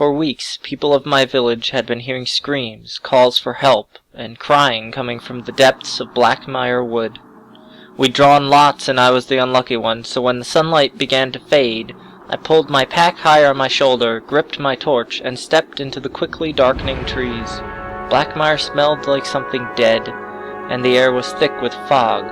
For weeks, people of my village had been hearing screams, calls for help, and crying coming from the depths of Blackmire Wood. We'd drawn lots and I was the unlucky one, so when the sunlight began to fade, I pulled my pack higher on my shoulder, gripped my torch, and stepped into the quickly darkening trees. Blackmire smelled like something dead, and the air was thick with fog.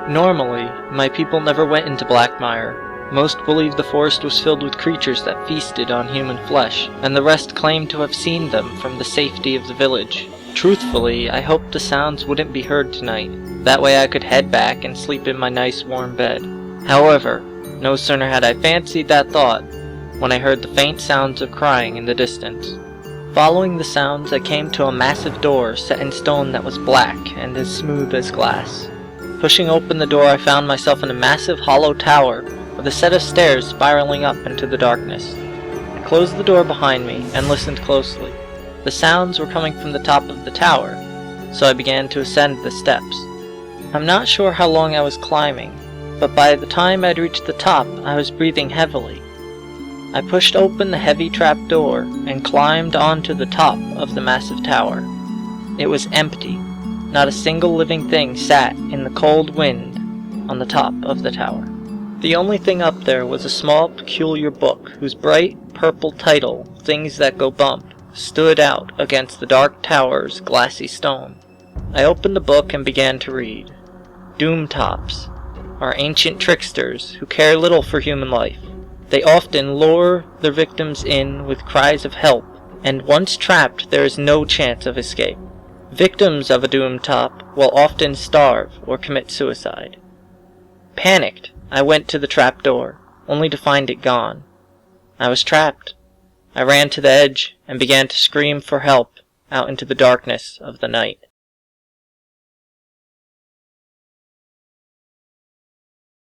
Normally, my people never went into Blackmire. Most believed the forest was filled with creatures that feasted on human flesh, and the rest claimed to have seen them from the safety of the village. Truthfully, I hoped the sounds wouldn't be heard tonight. That way I could head back and sleep in my nice warm bed. However, no sooner had I fancied that thought when I heard the faint sounds of crying in the distance. Following the sounds, I came to a massive door set in stone that was black and as smooth as glass. Pushing open the door, I found myself in a massive hollow tower with a set of stairs spiraling up into the darkness. I closed the door behind me and listened closely. The sounds were coming from the top of the tower, so I began to ascend the steps. I'm not sure how long I was climbing, but by the time I'd reached the top, I was breathing heavily. I pushed open the heavy trapdoor and climbed onto the top of the massive tower. It was empty. Not a single living thing sat in the cold wind on the top of the tower. The only thing up there was a small, peculiar book whose bright purple title, Things That Go Bump, stood out against the dark tower's glassy stone. I opened the book and began to read. Doomtops are ancient tricksters who care little for human life. They often lure their victims in with cries of help, and once trapped there is no chance of escape. Victims of a doomtop will often starve or commit suicide. Panicked, I went to the trapdoor, only to find it gone. I was trapped. I ran to the edge and began to scream for help out into the darkness of the night.